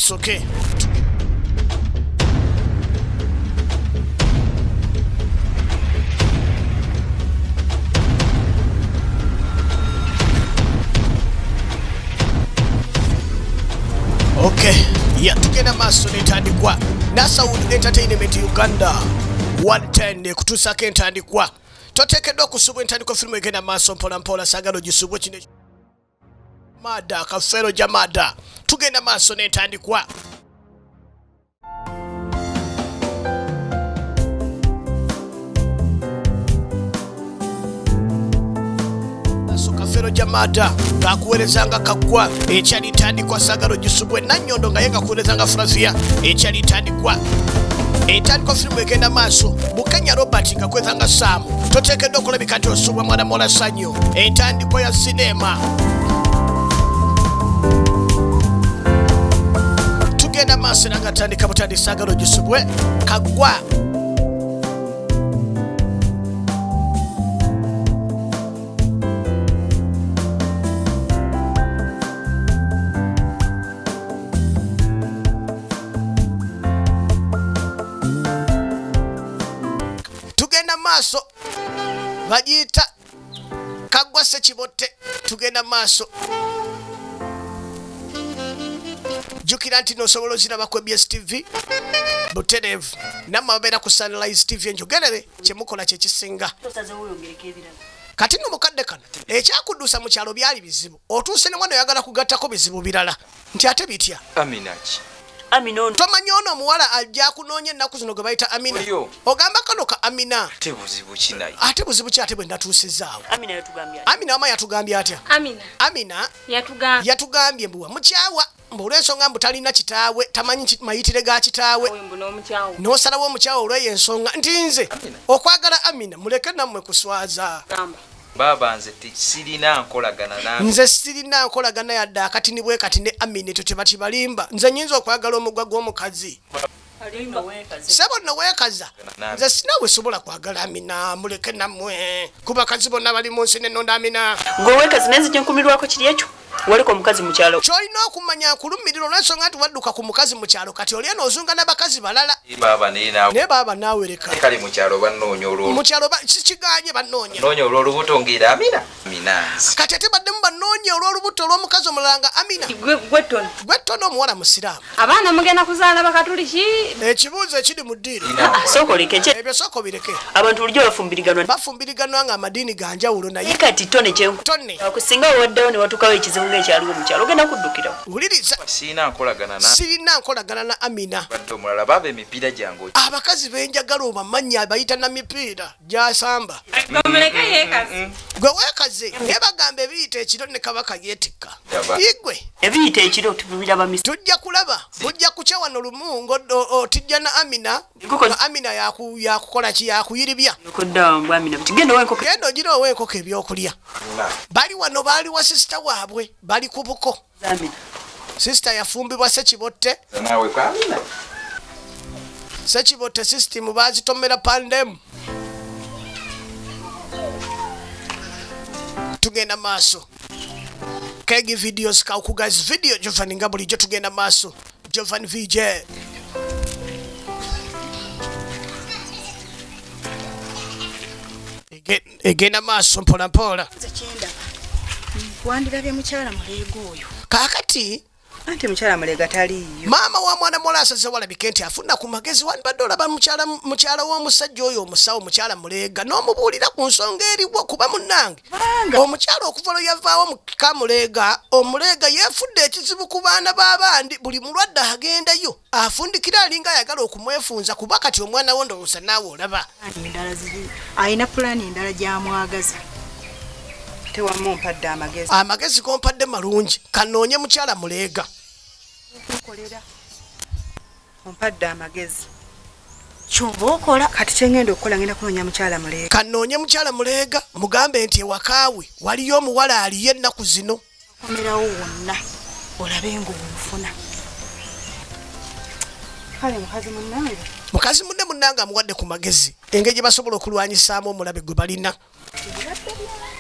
kasooke. Okay, tugenda maaso n'entandikwa. Nasawood Entertainment Uganda 110 kutuusako entandikwa. Toteekeddwa kusubwa entandikwa firimu egenda maaso mpola mpola saagala ogisubwe kino mada kafeero gya mada. Tugenda maaso n'entandikwa. Kafeero gya mada ng'akuweerezanga kaggwa ekyali ntandikwa saagala ogisubwe. Nannyondo nga ye ng'akuweerezanga Flavia ekyali ntandikwa. Entandikwa firimu egenda maaso. Bukenya Robert nga kwezanga Saamu. Toteekeddwa okulabika nti osubwa mwana mola sanyu. Entandikwa ya sinema. Tugenda maaso era nga tandika butandisi saagala ogisubwe kaggwa. Maaso bagiyita kaggwa Ssekibotte. Tugenda maaso. Jjukira nti n'osobola oziraba ku EBS TV butereevu nammwe ababeera ku Sunrise TV enjogerere kyemukola kyekisinga. Kati nno mukadde kano ekyakudduusa mu kyalo byali bizibu. Otuuse ne mwana oyagala kugattako bizibu birala nti ate bitya. Amina ono tomanyi ono omuwala ajja kunoonya ennaku zino gwe bayita Amina. Ogamba kano ka Amina ate buzibu ki ate bwe ndatuusizaawo. Amina wama yatugambye atya? Amina yatugambye mbuwa mukyawa olw'ensonga mbu talina kitaawe tamanyi mayitire ga kitaawe n'osalawo omukyawa olw'eyo ensonga nti nze okwagala Amina muleke nammwe kuswaza. Baba nze sirina nkolagana nawe. Nze sirina nkolagana yadde akatini bwe kati ne Amina tebalimba. Nze nyinza okwagala omugwa gw'omukazi. Sebo no weekaza. Nze sinawe sobola kwagala Amina muleke nammwe. Kuba kazi bonna bali mu nsi n'ennonda Amina. Gwe weekazi naye nzija nkumirwako kiri ekyo. Waliko omukazi mu kyalo. Ky'olina okumanya nkulumirira olw'ensonga nti wadduka ku mukazi mu kyalo kati oli n'ozunga n'abakazi balala. Naye baaba naawe leka. Kale mu kyalo bannoonya olwo. Mu kyalo kikiganye bannoonya. Noonya olw'olubuto ng'era Amina. Kati ate baddemu bannoonya olw'olubuto olw'omukazi omulala nga Amina. Gwe ttono omuwala musiraamu. Abaana mugenda kuzaala bakatuli ki? Ekibuuzo ekiri mu ddiini. Sooka oleke kye. Ebyo sooka obireke. Abantu bulijjo bafumbiriganwa. Bafumbiriganwa nga amadiini ga njawulo naye. Kati ttone kyenku. Ttone. Okusinga waddawo ne watuukawo ekizibu ng'ekyaliwo mu kyalo ogenda kuddukirawo. Wuliriza. Sirina nkolagana na Amina. Badde omulala baba emipiira gyange. Abakazi benjagala obamanyi abayita na mipiira gy'asamba. Omuleka yeekazi. Gwe weekaze naye bagamba ebiyita ekiro ne kabaka yeetikka. Igwe. Ebiyita ekiro tubiraba misi. Tujja kulaba. Bujja kuca wano lumu ng'otijja na Amina. Amina yakukola ki yakuyiribya. Kodda mbwa Amina. Genda owenkoko. Genda ogirawo enkoko ebyokulya. Bali wano baali wa sisita waabwe. Bali ku buko. Amina. Sisita yafumbibwa Ssekibotte. Naawe kwa Amina. Ssekibotte system baazitomera pandem. Tugenda maaso. Kegi videos kaukugazi video Jovan nga bulijjo tugenda maaso. Jovan VJ. Egenda maaso mpola mpola. Wandirabye mukyala Muleega oyo. Kaakati anti mukyala Muleega taliiyo. Maama wa mwana mola asaze walabika nti afuna ku magezi wandibadde olaba mukyala w'omusajja oyo omusawo mukyala Muleega n'omubuulira ku nsonga eriwo kuba munnange. Omukyala okuva lwe yavaawo mu ka Muleega, Omuleega yeefudde ekizibu ku baana b'abandi buli mulwadde agendayo afundikira alinga ayagala okumwefunza kuba kati omwana wo ndowooza naawe olaba. Ayina pulaani endala gy'amwagaza. Tewamu ompadde amagezi. Amagezi g'ompadde malungi kanoonye mukyala Muleega. Nkolera. Ompadde amagezi. Ky'oba okola kati kyengenda okukola ngenda kunoonya mukyala Muleega. Kanoonye mukyala Muleega mugambe nti ewakaawe waliyo omuwala aliyo ennaku zino. Komerawo wonna olabe ng'omufuna. Kale mukazi munne munnange amuwadde ku magezi engeri gye basobola okulwanyisaamu omulabe gwe balina.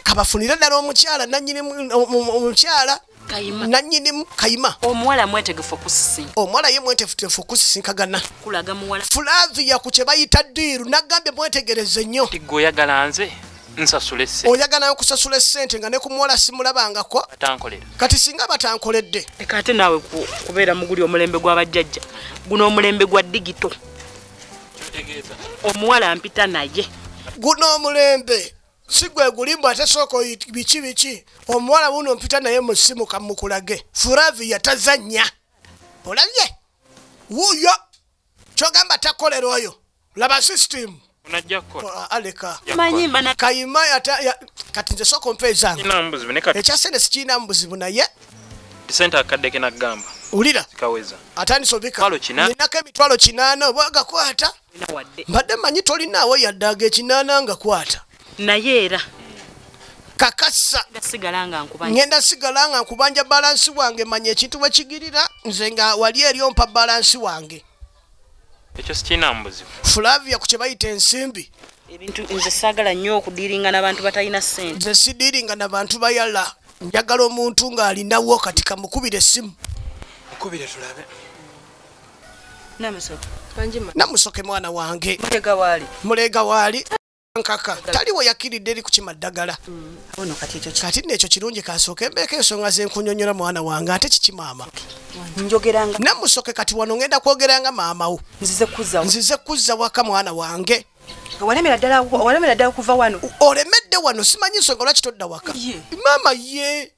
Kabafunire ddala omukyala nannyini omukyala Kayima. Nannyini Kayima. Omuwala mwetegefu kusisi. Omwala ye mwetegefu kusisinkagana. Kulaga muwala. Flavia ku kye bayita ddiiru n'agambye mwetegereze nnyo. Tiggo oyagala nze nsasula esse. Oyagala okusasula essente nga ne ku muwala simulabangako. Atankolera. Kati singa batankoledde. Leka ate naawe kubeera muguli omulembe gw'abajjajja. Guno omulembe gwa digito. Kitegeeza. Omuwala mpita naye. Guno omulembe. Si gwe gulimba ate soko biki. Omuwala wuno mpita naye mu ssimu kamukulage. Flavia tazannya. Olabye? Wuyo. Kyogamba takolera oyo. Laba system. Unajja kukola. Aleka. Manyi bana Kayima kati nze soko mpezanga. Ina mbuzi bine kati. Ekyasene sikiina mbuzibu naye. Disenta akaddeke nagamba. Ulira. Kaweza. Atanisobika. Mitwalo 4. Ninako emitwalo 8 bwagakwata. wadde. Mbadde manyi tolinaawo yaddaga 8 nga kwata. Naye era Kakassa. sigala nga nkubanja. Ngenda sigala nga nkubanja balansi wange manya ekintu bwe kigirira nze nga wali eri ompa balansi wange. Ekyo sikina mbuzi. Flavia ku kye bayita ensimbi. Ebintu nze saagala nnyo okudiiringa n'abantu batalina ssente. Nze sidiiringa n'abantu bayala. Njagala omuntu ng'alinawo kati kamukubira essimu. Mukubire tulabe. Namusoke. Namusoke mwana wange. Mulega waali. Nkaka. Taliwo yakiridde eri ku kimaddagala. Ono kati ekyo Kati n'ekyo kirungi kasooke mbeeko ensonga ze nkunyonnyola mwana wange ate kiki maama. njogeranga. Namusoke kati wano ngenda kwogeranga maama wo. Nzize kuzza waka mwana wange. Walemera ddala okuva wano. Olemedde wano simanyi nsonga lwaki todda waka. Maama ye.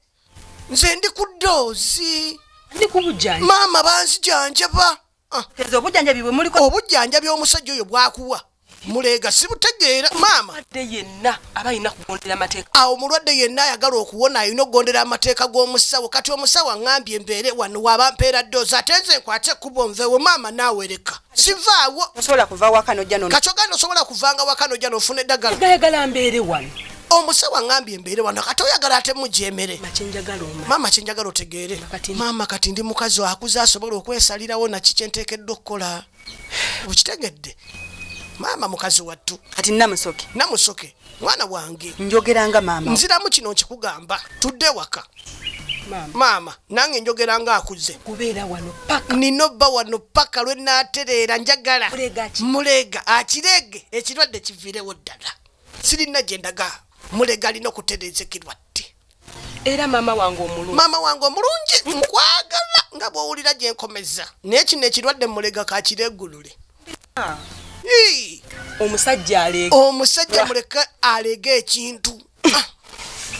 Nze ndi ku ddoozi. Ndi ku bujjanjabi. Maama banzijanjaba. Tezo obujjanjabi bwe muliko. Obujjanjabi omusajja oyo bwakuwa. Mulega sibutegeera maama. Mulwadde yenna aba alina kugondera amateeka. Awo mulwadde yenna ayagala okuwona alina okugondera amateeka g'omusawo. Kati omusawo aŋŋambye embeere wano waaba mpeera ddoozi ate nze nkwate ekkubo nveewo maama naawe leka. Sivaawo. Osobola kuva waka n'ojja n'ono. Kacoganda osobola kuvanga waka n'ojja n'ofuna eddagala. Gayagala mbeere wano. Omusawo aŋŋambye embeere wano kati oyagala ate mujeemere. Machenjagala oma. Maama kyenjagala otegeere. Maama kati ndi mukazi akuze asobola okwesalirawo naki kye nteekeddwa okukola. Okitegedde? Maama mukazi wattu. Kati Namusoke. Mwana wange. Njogeranga maama. Nziramu kino nkikugamba. Tudde waka. Maama, nange njogeranga akuze. Kubeera wano paka. Ninobba wano paka lwe naatereera njagala. Mulega. Akirege ekirwadde kiviirewo ddala. Sirina gye ndaga. Mulega alina okutereeza ekirwadde. Era maama wange omulungi nkwagala nga bw'owulira gye nkomeza. Naye kino ekirwadde mulega kakireggulule. Omusajja muleke alege ekintu.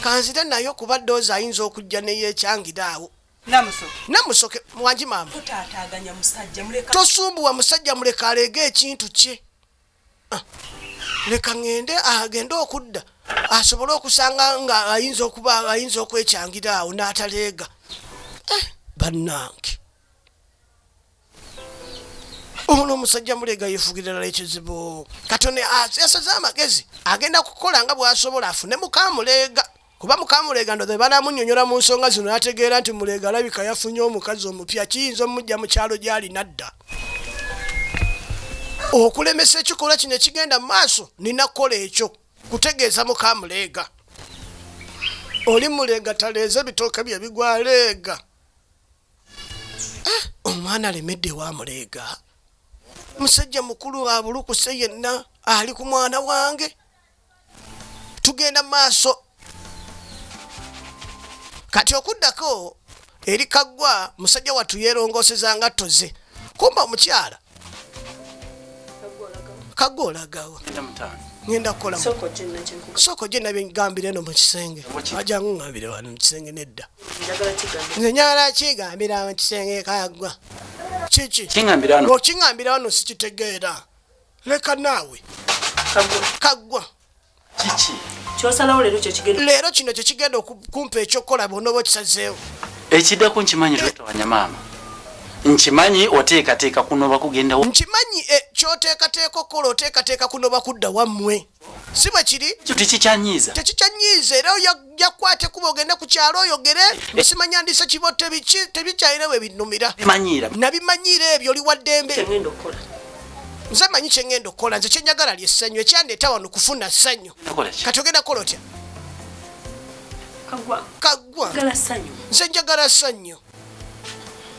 Kanzire nayo kuba ddoozi ayinza okujja neyeekyangira awo. Namusoke wangi maama. Tosumbuwa musajja muleke alege ekintu kye. Leka agende okudda. Asobole okusanga nga ayinza okwekyangira awo n'ataleega. Bannange. Ono omusajja mulega yeefugirira ekizibu. Katone yasaze amagezi. Agenda kukola nga bw'asobola afune mukamulega. Kuba mukamulega ndo banamunnyonnyola mu nsonga zino n'ategeera nti mulega alabika yafunye omukazi omupya kiyinza omujja mu kyalo gy'ali nadda. Okulemesa ekikolwa kino ekigenda mu maaso nina kukola ekyo kutegeeza mukamulega. Oli mulega taleeze bitooke bye bigwaleega. Omwana alemedde wa mulega. Musajja mukulu abulukuse yenna ali ku mwana wange. Tugenda maaso. Kati okuddako eri Kaggwa musajja wattu yeerongoseza nga toze. Kumba omukyala. Kaggwa olagawa. Ngenda kukola. Soko gye nabigambira eno mu kisenge. Ajja ngambire wano mu kisenge nedda. Nze nyala kigambira mu kisenge Kaggwa. Kiki? Kingambira wano sikitegeera. Leka naawe. Kaggwa. Kiki? Kyosalawo leero kino kye kigenda okumpa ekyokukola bw'onooba okisazeewo. Ekiddako nkimanyi twetawanya maama. Nkimanyi oteekateeka kunoba kugendawo. Nkimanyi ky'oteekateeka okukola oteekateeka kunoba kudda wammwe. Si bwe kiri? Tekikyanyiiza. Tekikyanyiiza era yakwate kuba ogende ku kyalo oyogere esimanya ndisa kibo tebikyayina we binnumira. Nabimanyiira ebyo oli wa ddembe. Nze manyi kye ngenda okukola nze kye njagala ly'essanyu ekyandeeta wano kufuna ssanyu. Kati ogenda kukola otya? Kagwa Njagala ssanyu. nze njagala ssanyu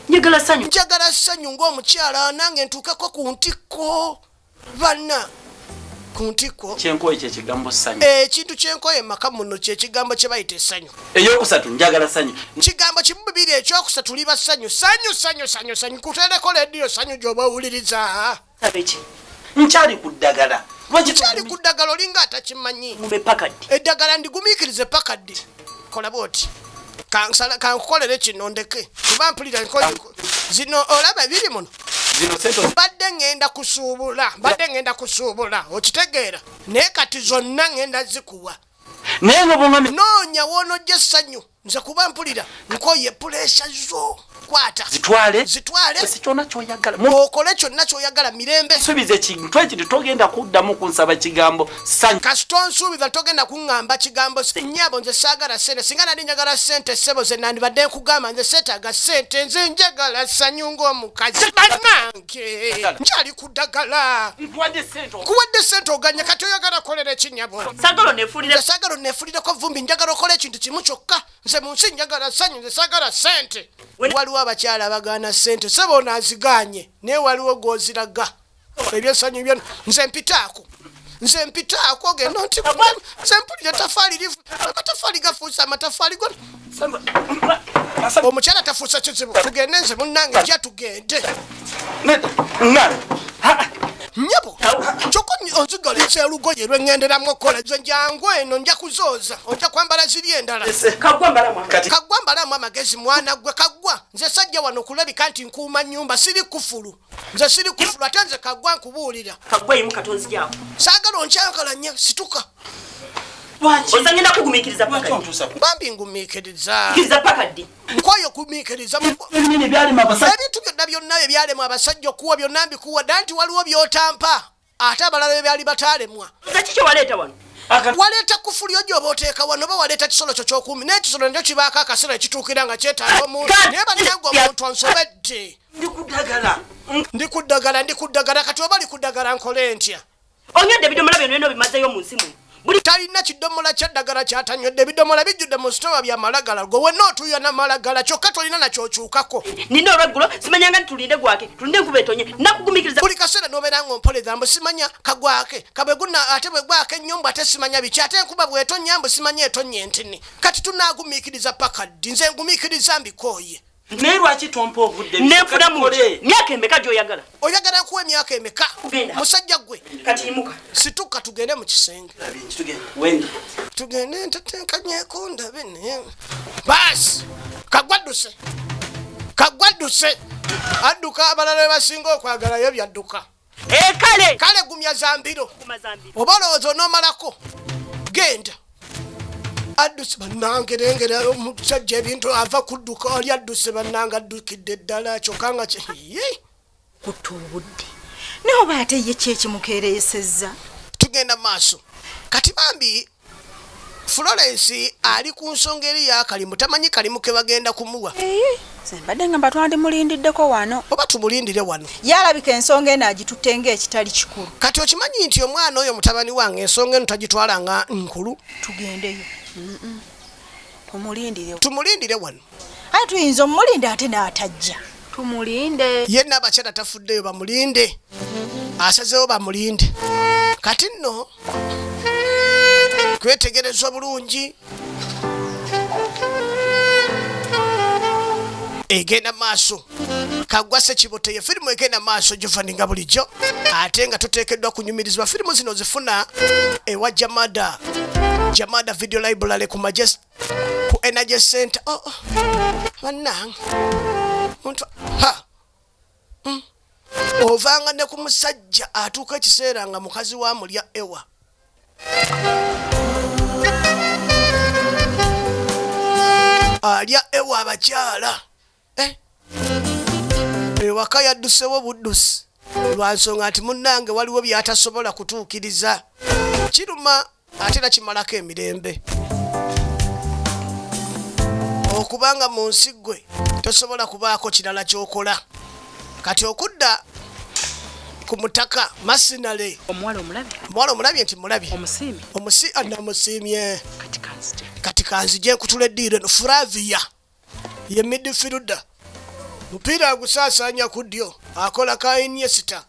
Njagala ssanyu. njagala ssanyu ng'omukyala nange ntuukeko ku ntikko banna ku ntikko kyenkoye kye kigambo ssanyu ekintu kyenkoye maka muno kye kigambo kye bayita essanyu eyokusatu njagala ssanyu kigambo kimu bibiri ekyokusatu liba ssanyu ssanyu kutereko lediyo ssanyu gy'oba owuliriza Sabeki. nkyali ku ddagala kyali ku ddagala olinga atakimanyi Mube pakaddi. eddagala ndigumiikirize pakaddi kola bwoti kankukolere kino ndeke kuba mpulira zino olaba biri muno zino sente mbadde ngenda kusuubula okitegeera naye kati zonna ngenda zikuwa naye nga bwongami noonya woonojja essanyu nze kuba mpulira nkoye puleesa zo kwata zitwale zitwale kyona kyoyagala okole kyonna kyoyagala mirembe subiza ekintu ekyo togenda kuddamu kunsaba kigambo ssanyu kasita onsuubiza togenda kuŋŋamba kigambo nnyabo nze saagala sente singa nali njagala sente ssebo ze nandibadde nkugamba nze seetaaga sente nze njagala ssanyu ng'omukazi bannange nkyali ku ddagala kuwadde sente oganye kati oyagala kolera ekinyabo saagala oneefulireko vumbi njagala okola ekintu kimu kyokka nze mu nsi njagala ssanyu nze saagala sente waliwo abakyala abagaana sente sebo onaaziganye naye waliwo g'oziraga ebyessanyu byona nze mpitaako genda nti nze mpulira amatafaali gafuusa amatafaali gona omukyala tafuusa kizibu tugende nze munnange jja tugende nyabo kyokka onzigaliza olugoye lweŋŋenderamu okukola nze njangu eno nja kuzooza ojja kwambala ziri endala kaggwa mbalamu amagezi mwana gwe kaggwa nze sajja wano kulabika nti nkuuma nnyumba siri kufulu nze siri kufulu ate nze kaggwa nkubuulira saagala onkyankalanye situka bambi ngumiikiriza nkwayo kumiikiriza ebintu byonna ebyalema abasajja okuwa byonna mbikuwa dda nti waliwo byotampa ate abalala ebyali bataalemwa waleeta kufulyo gyoba oteeka wano oba waleeta kisolo kyo kyokumi n'ekisolo nakyo kibaako akaseera ekituukira nga kyetaaga omuntu naye bannange omuntu ansobedde ndi ku ddagala kati oba li ku ddagala nkole ntya onyedde ebidomola byonna bimazeyo mu nsi mwe talina kidomola kyaddagala kyatanywedde ebidomola bijjudde mu sitowa bya malagala gwe wenna otuuya namalagala kyokka tolina nakyokyukako nina olweggulo simanyanga nti tulinde gwake tulinde enkuba etonye nakugumikiriza buli kaseera n'obeera ng'ompoleza mbu simanya kagwake kabweguna ate bwegwake ennyo mbu ate simanya biki ate enkuba bw'etonya mbu simanya etonye entini kati tunaagumiikiriza paka ddi nze ngumiikiriza mbikooye naye lwaki tompa obudde nenfuna mule myaka emeka gy'oyagala oyagala nkuwa emyaka emeka musajja gwe kati imuka situka tugende mu kisenge tugende ntatenkanyeko ndabe naye baasi kagwadduse adduka abalala bebasinga okwagalayo byadduka kale gumya zambiro oba olowooza onoomalako genda adduse bannange lengera omusajja ebintu ava kudduka oli adduse bannange addukidde eddala kyokka nga kutta obudde naye oba ate ye kyekimukeereesezza tugenda maaso kati bambi Florence ali ku nsonga eri yakalimu tamanyi kalimu ke bagenda kumuwa mbadde nga mbatwandi mulindiddeko wano oba tumulindire wano yalabika ensonga eno agitutte ng'ekitali kikulu kati okimanyi nti omwana oyo mutabani wange ensonga eno tagitwala nga nkulu tugendeyo tumulindire wano aye tuyinza omulinde ate n'atajja tumulinde yenna abakyala tafuddeyo bamulinde asazeewo bamulinde kati nno kwetegerezwa bulungi egenda maaso kagwa Ssekiboteye firimu egenda maaso gifaninga bulijjo ate nga tuteekeddwa kunyumirizibwa firimu zino zifuna ewa Jamada Video Library ku Energy Center bannange muntu ovanga ne ku musajja atuuka ekiseera nga mukazi wa mulya ewa alya ewa abakyala ewaka yaddusewo buddusi lwansonga nti munnange waliwo byatasobola kutuukiriza kiruma ate era kimalako emirembe okubanga mu nsi gwe tosobola kubaako kirala kyokola kati okudda ku mutaka masinale omuwala omulabye omuwala omulabye nti mulabye omusiimi namusiimye kati kanzite kati kanzije nkutula eddiiro eno. Flavia ye midfielder, mupiira agusaasaanya ku ddyo, akola ka Iniesta.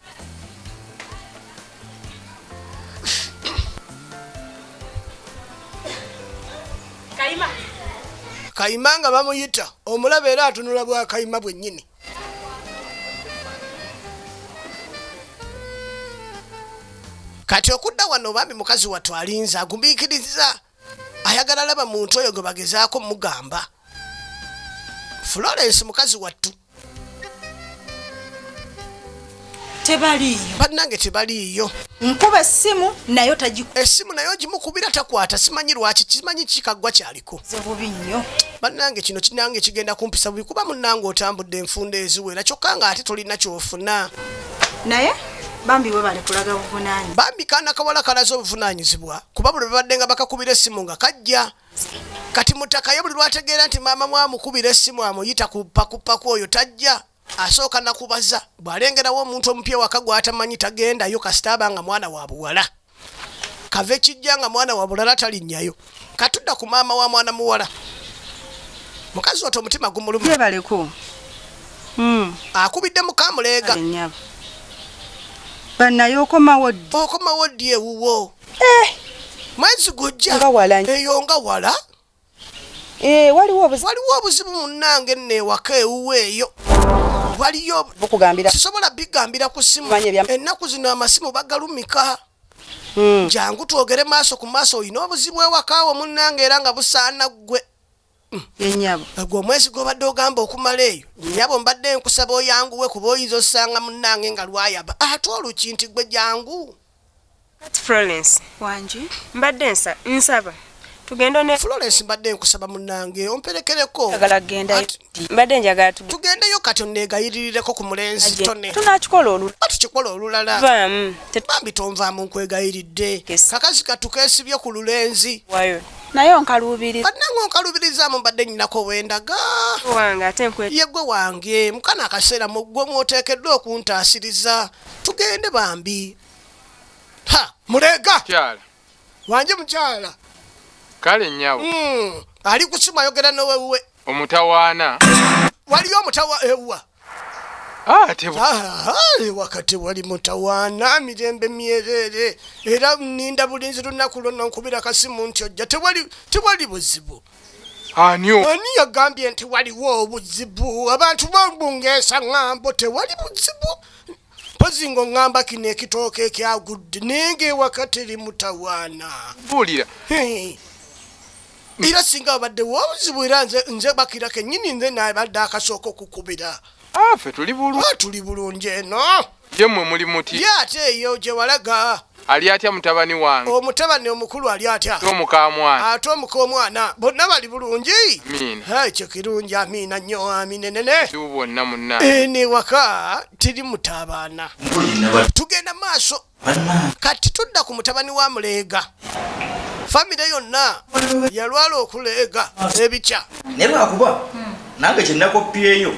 Kayima nga bamuyita, omulaba era atunula bwa Kayima bwennyini. Kati okudda wano bambi mukazi wattu alinza agumiikiriza, ayagala laba muntu oyo gwe bagezaako mugamba. Florence mukazi wattu tebaliyo, bannange tebaliyo. nkuba essimu nayo Essimu nayo gimukubira takwata, simanyi lwaki, kimanyi kikaggwa kyaliko. bubi nnyo. Bannange kino kinange kigenda kumpisa bubi kuba munnange otambudde enfunda eziwera kyokka nga ate tolina kyofuna. Naye bambi we bali kulaga buvunaanyi. Bambi kaana kawala kalaze obuvunaanyizibwa kuba buli babadde nga bakakubira essimu nga kajja. Kati mutaka ye buli lwategeera nti maama mwamukubira essimu amuyita ku pakupaku oyo tajja. Asooka nakubaza bw'alengerawo omuntu omupya waka gw'atamanyi tagendayo kasita aba nga mwana wa buwala. Kave kijja nga mwana wa bulala talinnyayo. Katudda ku maama wa mwana muwala. Mukazi wattu omutima gumuluma. Yebaleko. Akubidde mukamuleega. Ennyabo. Bannaye okomawo ddi? Okomawo ddi ewuwo? Mwezi gujja. Nga wala. Eyo nga wala. Waliwo obuzibu munnange nno ewaka ewuwo eyo. Waliyo bukugambira. Sisobola bigambira ku simu. Ennaku zino amasimu bagalumika. Jangu twogere maaso ku maaso, olina obuzibu ewakaawo munnange era nga busaana ggwe. Ennyabo. Gwe omwezi gw'obadde ogamba okumala eyo. Nnyabo mbadde nkusaba oyanguwe kuba oyinza osanga munnange nga lwayaba. Ate oluki nti gwe jangu. Florence Wanji. mbadde nsaba tugende ne Florence mbadde nkusaba munnange omperekereko. Njagala genda. mbadde njagala Tugendeyo kati onneegayirireko ku mulenzi tone. Tunakikola olulala. Tukikola olulala. vaamu Bambi tonvaamu nkwegayiridde. Yes. Kakazi katukeesibye ku lulenzi. tetwayo Naye onkaluubiriza. Bannange onkalubirizaamu mbadde nnyinako wendaga. wange ate Ye gwe wange mukana akaseera gwe mwoteekeddwa okuntaasiriza. Tugende bambi. Ha mulega Kyala. wanje mukyala. Kale nnyabo. Ali ku simu ayogera nowewuwe. Omutawaana. Waliyo omutawa ewa. Tebu. Wakati wali mutawaana mirembe myerere era nninda bulinzi lunaku lwonna nkubira kasimu nti ojja tewali buzibu. Ani yagambye nti waliwo obuzibu abantu babungeesa ŋŋambo tewali buzibu. Mpozi ng'oŋŋamba kino ekitooke ekyagudde nenge wakati eri mutawaana. buulira. Era singa babaddewo obuzibu era nze bakira kennyini nze nabadde akasooka okukubira. Ffe tuli bulungi. Tuli bulungi eno. Ye mmwe muli muti. Ye ate eyo gye walaga. Ali atya mutabani wange. Omutabani omukulu ali atya. Omukaamwana. Ate omukaomwana bonna bali bulungi. Amiina. Ekyo kirungi amiina nnyo aminenene. Sibu bonna munna. Ne waka tiri mutabaana. Tugenda maaso. Kati tudda ku mutabani wa Muleega. Famire yonna yalwala okuleega ebikya. Ne lwakuba nange kye nakopyeyo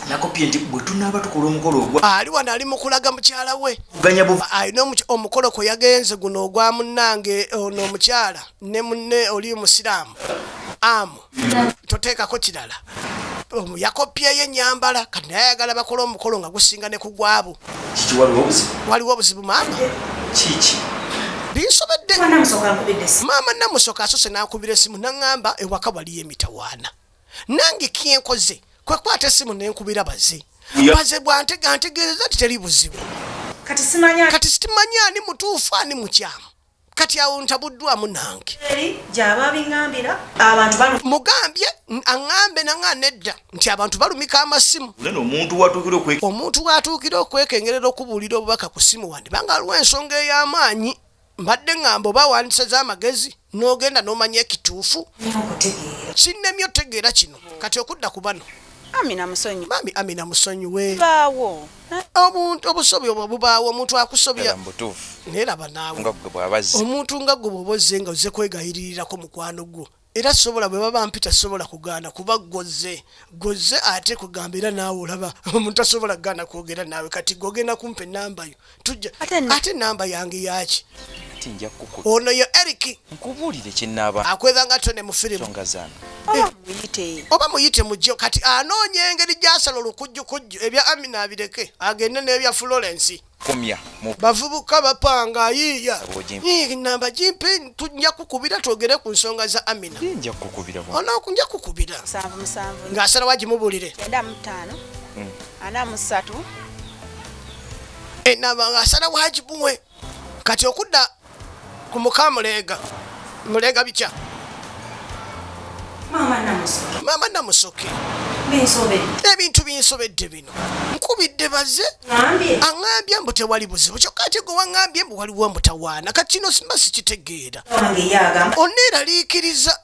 nakopye nti bwe tunaaba tukola omukolo ogwa Ali wano ali mu kulaga mukyala we. ganya buvu Alina omukolo kwe yagenze guno ogwa munnange ono omukyala ne munne oli musiraamu. Toteekako kirala. Yakopyeyo ennyambala kati naye ayagala bakola omukolo nga gusinga ne ku gwabo. kiki waliwo obuzibu Waliwo obuzibu maama. kiki Binsobedde. Maama namusoka asose n'akubira essimu n'aŋŋamba ewaka waliyo emitawaana. Nange kyenkoze kwe kwata essimu n'enkubira baze. Baze bw'antega ntegeereza nti teri buzibu. Kati simanya. Kati sitimanya ani mutuufu ani mukyamu. Kati awo ntabuddwamu nange. Gy'aba bingambira abantu balu. Mugambye aŋŋambe naŋŋa nedda nti abantu balumika amasimu. neno omuntu watuukira Omuntu watuukira okwekengerera okubuulira obubaka ku ssimu wandibanga aliwo ensonga ey'amaanyi. Mbadde ŋŋamba oba wandisa z'amagezi n'ogenda n'omanya ekituufu. Kinnemye otegeera kino kati okudda ku bano. Amina musonyi. Mami Amina musonyiwe. Baawo. Obusobi obwo bubaawo omuntu akusobya. Mbutuufu. Neeraba naawe. Nga gwe bw'abazze. Omuntu nga gwe bw'oba ozze nga ozze kwegayiririrako mukwano gwo. era sobola bwe baba mpita sobola kugaana kuba goze ate kugambira naawe olaba omuntu asobola kugaana kwogera naawe kati gogenda kumpa enamba yo tujja ate namba yange yaki tinja kuku ono yo Eric nkubulire kinaba akwezanga tone mu firimu tongazana oba muyite mujjo kati anoonya engeri gyasala olukujjukujju ebya Amina abireke agende n'ebya Florence komya mu bavubuka bapanga yiya namba jimpe tujja kukubira twogere ku nsonga za Amina tinja kukubira bwa onaakunja kukubira musanvu ng'asala wagimubulire 95 43 enamba ng'asala wagimuwe kati okudda ku muka mulega bica mama namusoke ebintu binsobedde bino nkubidde baze aŋŋambye mbu tewali buzibu kyokka ate gwe waŋŋambye mbu waliwo mutawaana kati kino simba sikitegeera oneeraliikiriza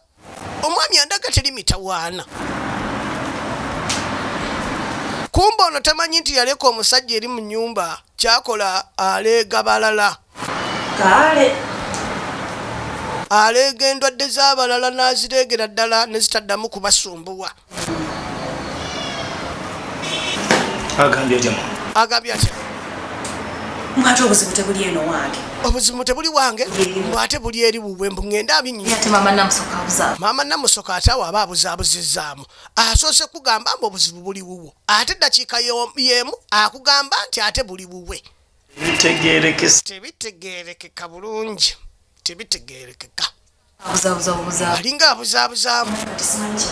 omwami andaga teri mitawaana kumba ono tamanyi nti yaleka omusajja eri mu nnyumba kyakola aleega balala aleega endwadde z'abalala n'azireegera ddala ne zitaddamu kubasumbuwa agambye atya mwate obuzibu tebuli eno wange obuzibu tebuli wange bwate buli eri wuwe mbu ŋŋenda abinyi ate mama namusoka abuzaabo maama namusoka ate awo aba abuzaabuzizaamu asoose kugamba mbu obuzibu buli wuwo ate eddakiika y'emu akugamba nti ate buli wuwe tebitegeerekeka bulungi tebitegeerekeka alinga abuzaabuzaamu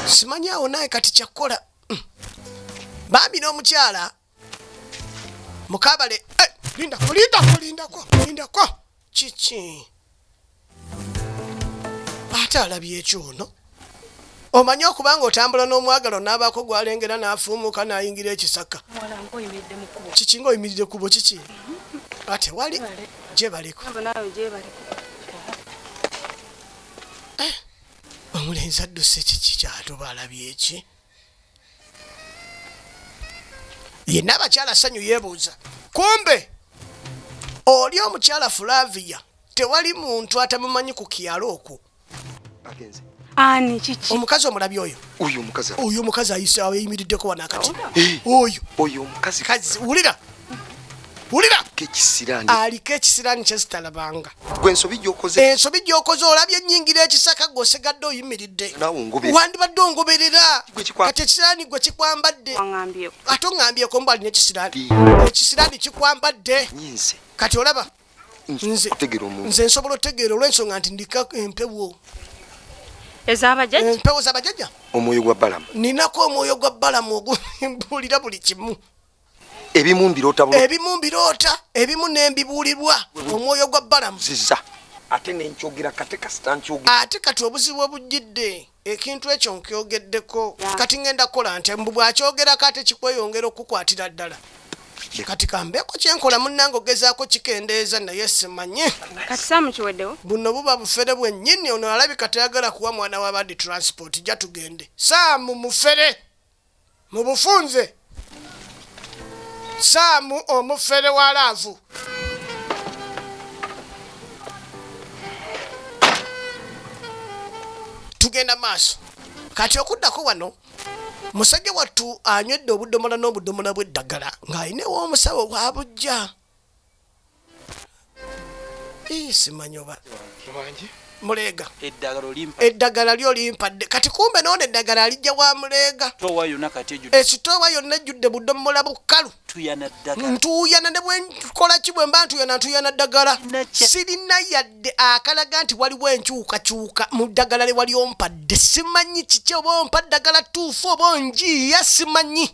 simanyi awo naye kati kyakkola bambi n'omukyala mukabale lindako kiki ate alabye ekyono omanyi okubanga otambula n'omwagalo n'abaako gwalengera n'afuumuka n'ayingira ekisaka kiki ng'oyimiridde kubo kiki ate wali gye baliko omulenzi adduse kiki kyatuba alabye eki yenna abakyala ssanyu yeebuuza kumbe oli omukyala Flavia tewali muntu atamumanyi ku kyalo okwo ani kiki omukazi omulabye oyo oyo omukazi ayise ayimiriddeko wano akati oyo omukazi wulira aliko ekisiraani kyezitalabanga ensobi gy'okoze olabye ennyingira ekisaka gw'osigadde oyimiridde wandibadde ongoberera kati ekisiraani gwe kikwambadde ate oŋŋambyeko mbu alina ekisiraani kikwambadde kati olaba nze nsobola otegeera olw'ensonga nti ndika empewo empewo z'abajjajja ninako omwoyo gwa balamu ogumbuulira buli kimu ebimu mbiroota ebimu nembibuulirwa omwoyo gwa balamu ate kati obuzibu obujjidde ekintu ekyo nkyogeddeko kati ngenda kukola nti mbu bw'akyogerako ate kikweyongera okukukwatira ddala kati kambeeko kyenkola munnange ogezaako kikendeeza naye simanyi kati saamukiweddewo buno buba bufere bwennyini ono alabika tayagala kuwa mwana wa badi transport jja tugende saamu mufere mu bufunze saamu omufere wa laavu tugenda maaso kati okuddako wano musajja wattu anywedde obudomola n'obudomola bw'eddagala ng'alina ew'omusawo bwabujja simanyi oba muleega eddagala lyo limpadde kati kumbe noona eddagala alijja wa muleega esitoowa yonna ejjudde budomola bukalu ntuyana ne bwenkola ki bwe mba ntuyana ddagala sirina yadde akalaga nti waliwo enkyukakyuka mu ddagala lye wali ompadde simanyi kiki oba ompa ddagala tuufu oba onjiya simanyi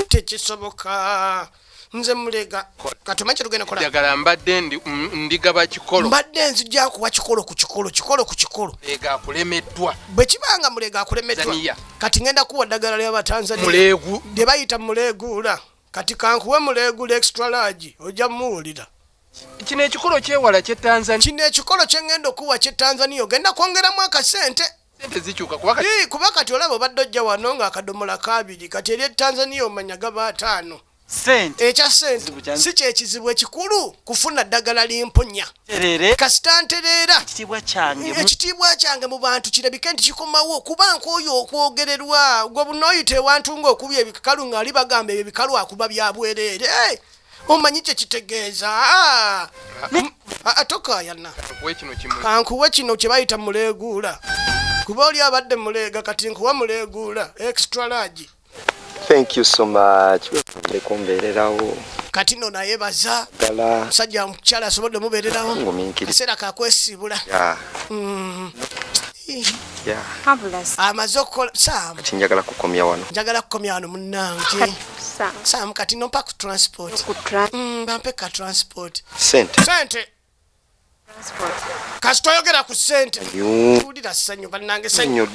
tekisoboka nze muleega katumanyi kyetugenda kola njagala mbadde ndigaba kikolo mbadde nzijja kuwa kikolo ku kikolo ega akulemeddwa bwe kibanga muleega akulemeddwa kati ngenda kuwa ddagala ly'abatanzania muleegu lye bayita muleeguula kati kankuwe muleeguula extra large ojja muwulira kino ekikolo kyewala kyetanzania kino ekikolo kyengenda okuwa kyetanzania ogenda kwongeramu akasente sente zikyuka kuba kati olaba obadde ojja wano ng'akadomola kabiri kati eri etanzania omanya gaba 5 sente ekya sente si kyekizibu ekikulu kufuna ddagala limponya terere kasita ntereera kitibwa kyange ekitiibwa kyange mu bantu kirabike nti kikomawo kubanga oyo okwogererwa gwe bunoyita ewantu ng'okubya ebikalu ng'ali bagamba ebyo ebikalu akuba bya bwereere omanyi kye kitegeeza tokayana kankuwe kino kye bayita muleeguula kuba oli abadde muleega kati nkuwa muleeguula extra large. Thank you so much. Kumbeererawo. Kati no naye baza. Gala. Musajja mukyala asobodde mubeererawo. Kaseera kakwesibula. Yeah. Amaze okukola Sam. Kati njagala kukomya wano. Njagala kukomya wano munnange. Sam kati nompa ku transport. Bampe ka transport. Sente. Kasito yogera ku sente. Tulira ssanyu bannange ssanyu.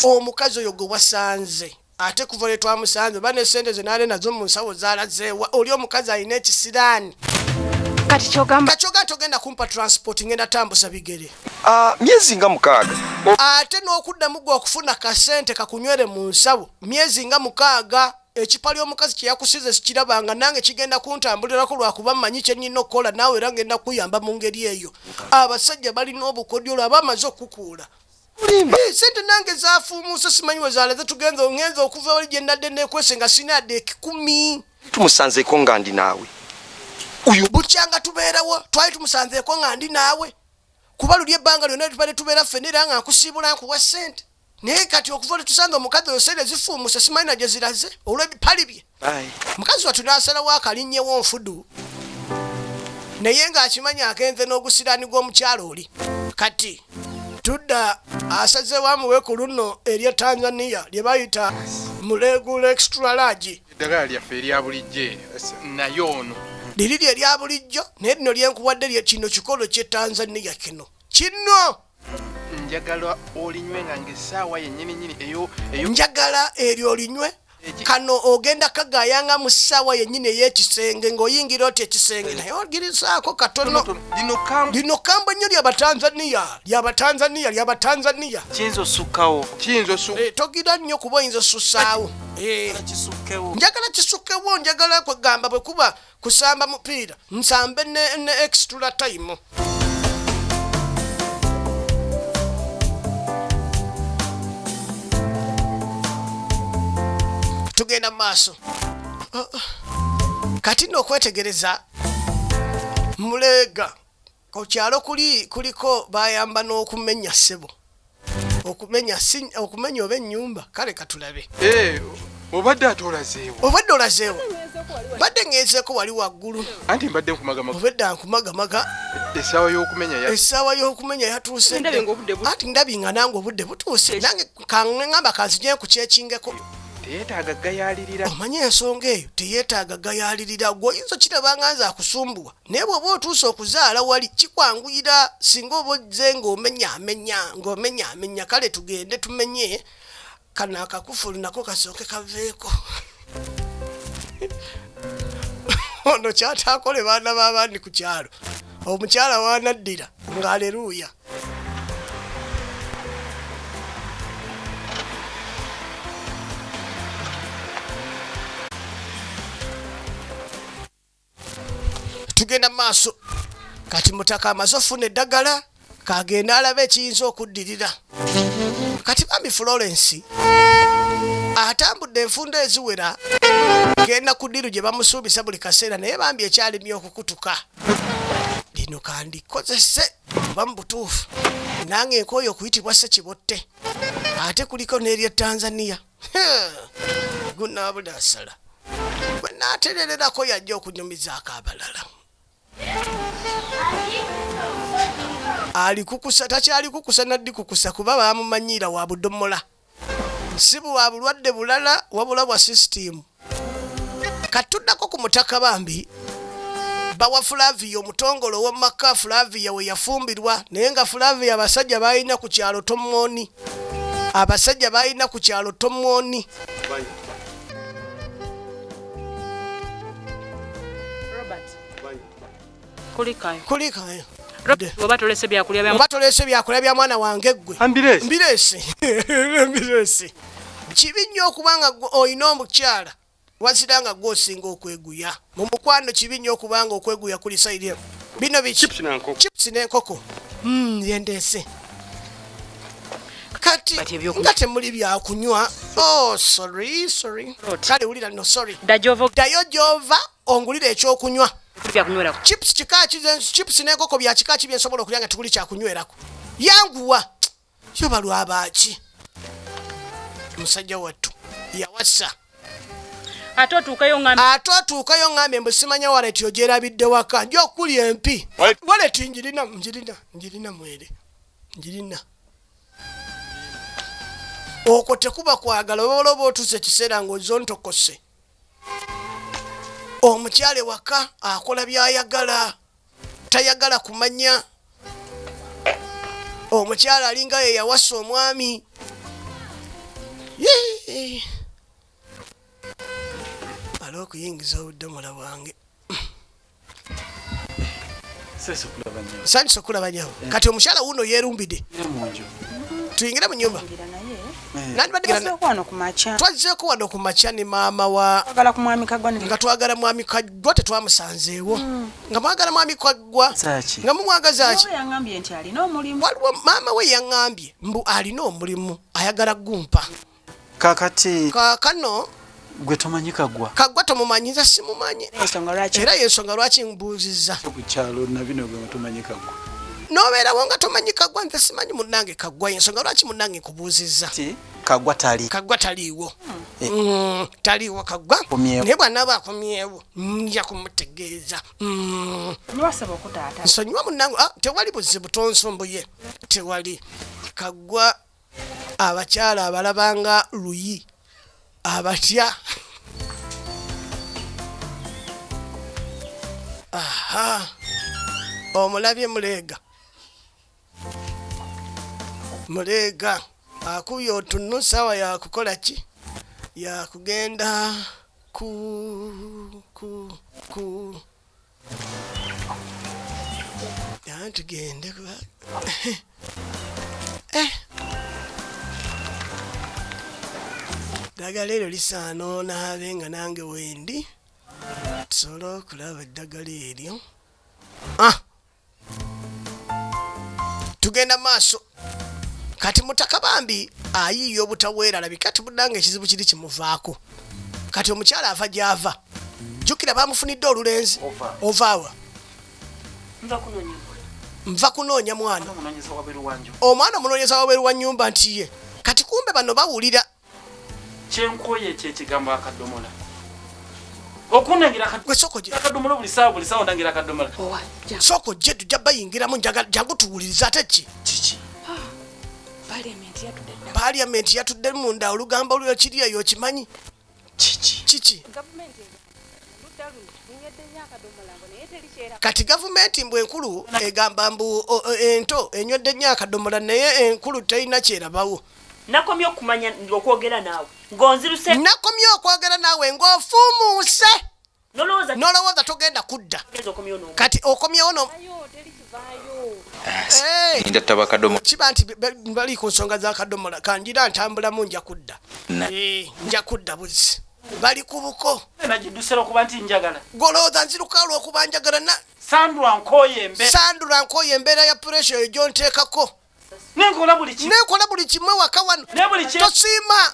Omukazi oyo gwe wasanze. Ate kuva lwe twamusanze bane sente ze nale nazo mu nsawo zaalazeewa oli omukazi alina ekisiraani kati kyogamba togenda kumpa transport ngenda tambuza bigere myezi nga 6 ate n'okuddamu gwe okufuna kasente kakunywere mu nsawo myezi nga 6 ekipali omukazi kye yakusize sikirabanga nange kigenda kuntambulirako lwakuba mmanyi kye nnina okukola naawe era ngenda kuyamba mu ngeri eyo abasajja balina obukodyo lwaba amaze okukuula sente nange zafuumuusa simanyi we zaalaze ngenza okuva wali gye ndadde neekwese nga sinadde 10 tumusanzeeko nga ndi naawe uyu bukyanga tubeerawo twali tumusanzeeko nga ndi naawe kuba luli ebbanga lyonna tubadde tubeera ffenna era nga nkusiibula nkuwa sente naye kati okuva lwe tusanze omukazi oyo sente zifuumuuse simanyi na gye ziraze olw'ebipali bye mukazi wattu n'asalawo akalinnyewo nfudu naye ng'akimanyi agenze n'ogusiraani gw'omukyalo oli kati tudda asazeewo amuwe ku luno erya Tanzania lye bayita muleegula extra large eddagala lyaffe erya bulijjo naye ono liri erya bulijjo naye lino lyenkuwadde kino kikolo ky'e Tanzania kino njagala olinywe nga ng'essaawa yennyini eyo njagala eryo olinywe kano ogenda kagayanga mu ssaawa yennyini ey'ekisenge ng'oyingira oti ekisenge naye ogirizaako katono lino kambo nnyo lyabatanzania kiyinza osukkawo togira nnyo kuba oyinza osussaawo njagala kisukkewo njagala kwegamba bwe kuba kusamba mupiira nsambe ne extra time tugenda maaso kati n'okwetegereza muleega ku kyalo kuliko bayamba n'okumenya ssebo okumenya oba ennyumba kale katulabe obadde ate olazeewo badde ngezeeko wali waggulu anti mbadde nkumagamaga obedde nkumagamaga essaawa y'okumenya yatuuse ati ndabye nga nange obudde butuuse nange kaŋŋamba kanzije ku kyekingeko teyeetaaga gayalirira omanyi ensonga eyo teyeetaaga gayalirira gweoyinza kirabanga nze akusumbuwa naye bw'oba otuuse okuzaala wali kikwanguyira singa oba ozze ng'omenyaamenya kale tugende tumenye kano akakufulu nako kasooke kaveeko ono kyataakole baana b'abandi ku kyalo omukyala waanaddira ng'aleluuya tugenda maaso kati mutaka amaze ofuna eddagala kagenda alaba ekiyinza okuddirira kati bambi Florence atambudde enfunda eziwera genda ku ddiru gye bamusuubisa buli kaseera naye bambi ekyalimye okukutuka lino kandikozese oba mu butuufu nange enkooyo okuyitibwa Ssekibotte ate kuliko n'erya Tanzania gunaabula asala bwe naaterererako yajja okunyumizaako abalala alikukusa takyalikukusa naddikukusa kuba bamumanyiira wa budomola si bwa bulwadde bulala wabula bwa sisitimu katuddako ku mutaka bambi bawa Flavia omutongole ow'amaka Flavia we yafumbirwa naye nga Flavia abasajja balina ku kyalo Tomoni kulikayo oba tolese byakulya bya mwana wange ggwe mbiresi kibi nnyo okubanga olina omukyala waziranga gwosinga okweguya mu mukwano kibi nnyo okubanga okweguya kuli saidi bino biki chips n'enkoko yendeese kati nga temuli byakunywa sorry kale wulira no sorry dayo gyova ongulira ekyokunywa chips n'enkoko bya kika ki byensobola okulya nga tukuli kyakunywerako yanguwa yoba lwabaki musajja wattu yawasa ate otuukayo ngambe mbu simanya waleti ogyerabidde waka nja okuli empi waleti njirina mwere njirina okwo tekuba kwagala oba otuuse ekiseera ng'ozontokose omukyale waka akola byayagala tayagala kumanya omukyala alinga ye yawasa omwami ala okuyingiza obudomola bwange sanyusa okulaba nyawo kati omukyala wuno yeerumbidde tuyingire mu nyumba twazzeeko wano ku makya ne maama wa nga twagala mwami kaggwa tetwamusanzeewo nga mwagala mwami kaggwa nga mumwagaza ki waliwo maama we yaŋŋambye mbu alina omulimu ayagala gumpa kaakano gwe tomanyi kaggwa tomumanyi nze simumanyi era yensonga lwaki mbuuzizza nobeerawo nga tomanyi kaggwa nze simanyi munnange kaggwa yensonga lwaki munnange nkubuuzizza kaggwa taliiwo taliiwo kaggwa naye bw'anaaba akomyewo nja kumutegeeza nsonyiwa munnange tewali buzibu tonsombuye tewali kaggwa abakyala abalabanga luyi abatya omulabye muleega akubye otunnu sawa yakukola ki yakugenda tugende ddagala eryo lisaana onaabe nga nange wendi tusobole okulaba eddagala eryo tugenda maaso kati mutaka bambi ayiiya obutaweera labi kati munnange ekizibu kiri kimuvaako kati omukyala ava gy'ava jjukira bamufunidde olulenzi ovaawa nva kunoonya mwana omwana omunoonyeza wabeeru wa nnyumba nti ye kati kumbe bano bawulira kyenkoye ekyekigambo akadomola okunangira akadomola buli saawa onangira akadomola soko gye tujja bayingiramu jangu tuwuliriza ate ki paliamenti yatudde munda olugambo lyo kiri eyo kimanyi kiki kati gavumenti mbw enkulu egamba mbu ento enywedde nnyo akadomola naye enkulu terina kyerabawo nakomye okumanya okwogera naawe ng'ofuumuuse nolowooza togenda kudda kati okomyewo kiba nti bali ku nsonga z'akadomola kanjira ntambulamu nja kudda buzi bali ku buko golowooza nziruka olw'okuba njagala sandula nkooye embeera ya puresha eyo gyonteekako nenkola buli kimwe waka wano tosiima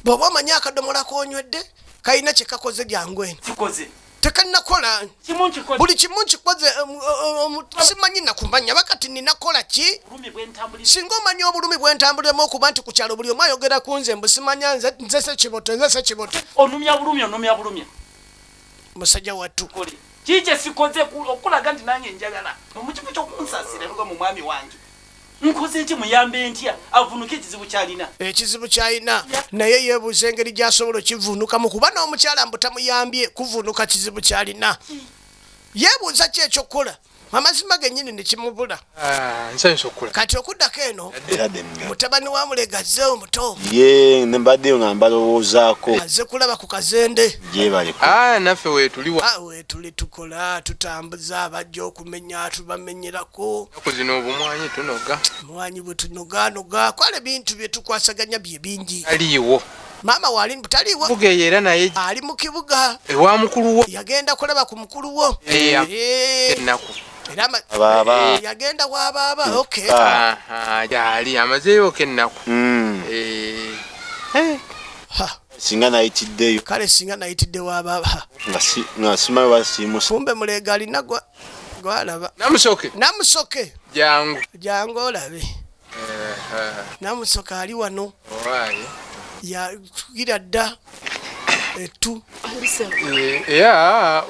bw'oba omanyi akadomola konywedde kalina kye kakoze jangu eno tekannakola buli kimu nkikoze simanyi nakumanya bakati ninakola ki singa omanyi obulumi bwentambuliremu okuba nti ku kyalo buli omu ayogera ku nze mbu simanya nze sekiboto onumya bulumya musajja wattu kije sikoze okulaga nti nange njagala omukifu ky'okunsasira luga mu mwami wange nkoze eki muyambe ntya avunuke ekizibu kyalina naye yeebuuza engeri gy'asobola okivuunukamu kuba n'omukyala mbu tamuyambye kuvuunuka kizibu kyalina yeebuuza ki ekyokukola amazima gennyini ne kimubula. Nsanyusa okula. Kati okuddako eno mutabani wa Mulega azze omuto. Ye mbaddeyo nga mbalowoozaako. Azze kulaba ku kazende. Naffe weetuliwa. Weetuli tukola tutambuza abajja okumenya tubamenyerako. Zino obumwanyi tunoga. Mwanyi bwe tunoganoga kwale bintu bye tukwasaganya bye bingi. Aliiwo. Mama wali butaliwo. Bugeeye era naye ali mu kibuga. Ewa mukulu wo. Yagenda kulaba ku mukulu wo. Ennaku. Baba. Yagenda wa baba. Okay. Jali amazeeyo kennaku. Singa nayitiddeyo. Kale singa nayitidde wa baba. Nga simayo basiimusa. Fumbe Mulega alina gwalaba. Namusoke. Jangu olabe. Namusoke ali wano. Tugira dda etu.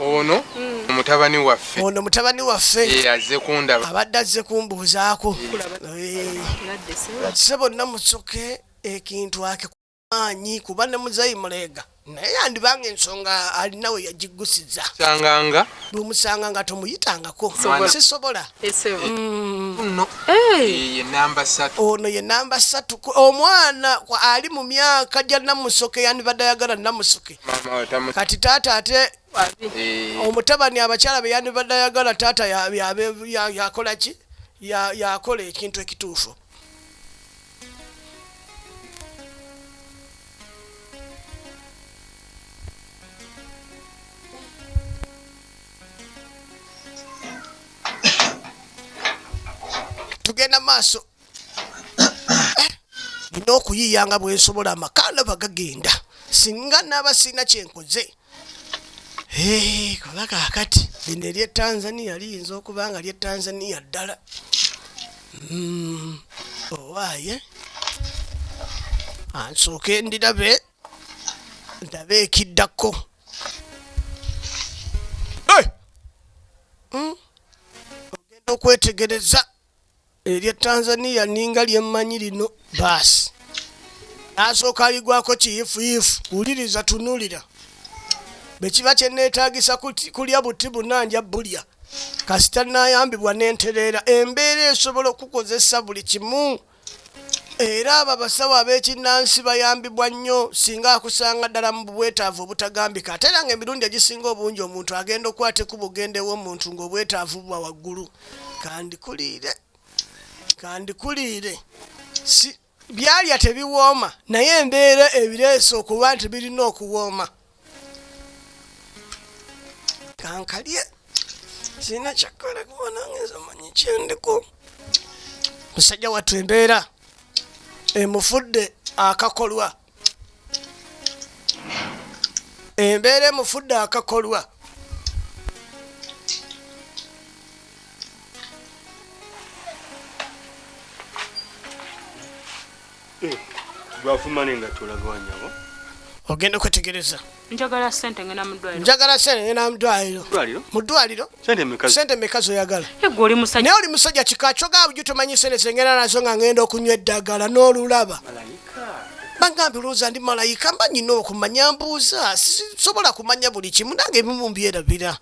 Ono mutabani waffe. Ono mutabani waffe. Azze kundaba. Abadde azze kumbuuzaako. Sebo Namusoke ekintu akikumanyi kuba ne muzayi Mulega. Naye yandibanga ensonga alinawe yagigusiza. Sanganga. Bw'omusanga nga tomuyitangako. Sisobola. No. Ye namba 3. Ono ye namba 3. Omwana ali mu myaka gya Namusoke yandibadde ayagala Namusoke. Kati taata ate omutabani abakyala be yandibadde ayagala taata yakola ki? Yakola ekintu ekituufu. Tugenda maaso. Nina okuyiyanga bwe nsobola amakanda bagagenda. Singa naaba sina kyenkoze. Kola kaakati. Lino ery'e Tanzania liyinza okuba nga ly'e Tanzania ddala. Owaaye. Ansooke ndirabe. Ndabe ekiddako. Ogenda okwetegereza. Erya Tanzania ninga lyemmanyi lino baasi. Nasooka aligwako kiyifuyifu. Wuliriza tunulira. Bekiba kyenneetaagisa kulya buti bunanja bulya. Kasita nayambibwa n'entereera. Embeera esobola okukozesa buli kimu. Era abo abasawo ab'ekinnansi bayambibwa nnyo singa akusanga ddala mu bwetaavu obutagambika. Ate era ng'emirundi egisinga obungi omuntu agenda okwate ku bugende w'omuntu ng'obwetaavu bwa waggulu. Kandikuliire. Si byalya tebiwooma naye embeera ebireese okuba nti birina okuwooma. Kankalye sina kyakola kubona ngenza manyi kyendiko. Musajja wattu embeera emufudde akakolwa. Embeera emufudde akakolwa. Bwafuma nenga tulagawanyabo. Ogenda kwetegereza. Njagala sente ngena mu ddwaliro. Njagala sente ngena mu ddwaliro. Mu ddwaliro? Sente mekazo oyagala. Ego oli musajja. Naye oli musajja kikacho ga buju tomanyi sente zengena nazo nga ngenda okunywa eddagala n'olulaba. Bangambi olowooza ndi malayika mba nyina okumanya mbuuza. Sisobola kumanya buli kimu nange ebimu mbyerabira.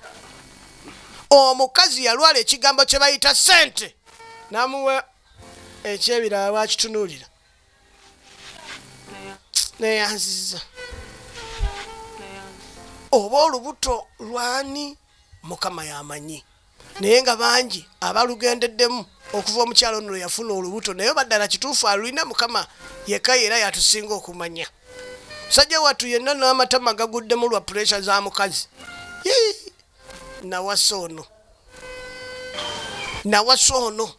Omukazi yalwala ekigambo kye bayita sente. Namuwa ekyebirala lwakitunuulira. Neyanziza. Oba olubuto lwani Mukama yamanyi. Naye nga bangi abalugendeddemu okuva omukyalo ono yafuna olubuto naye baddala kituufu alulina Mukama yekka era yatusinga okumanya. Musajja wattu yenna n'amatama gaguddemu lwa puresha za mukazi. Nawasa ono.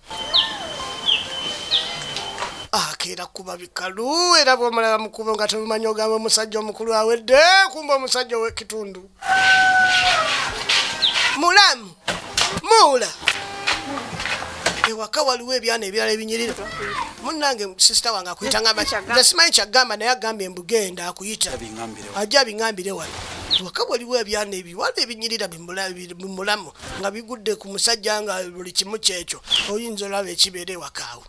Akera kuba bikalu era bw'omulaba mukubo nga temumanyi ogamba omusajja omukulu awedde kumba omusajja w'ekitundu. Mulamu. Muula. Ewaka waliwo ebyana ebirala ebinyirira. Munnange sister wange akuyita ngamba nze simanyi kyagamba naye agamba embugenda akuyita. Ajja abingambire wano. Ewaka waliwo ebyana ebiwala ebinyirira bimulamu nga bigudde ku musajja nga buli kimu kyekyo. Oyinza olaba ekibeera ewaka awo.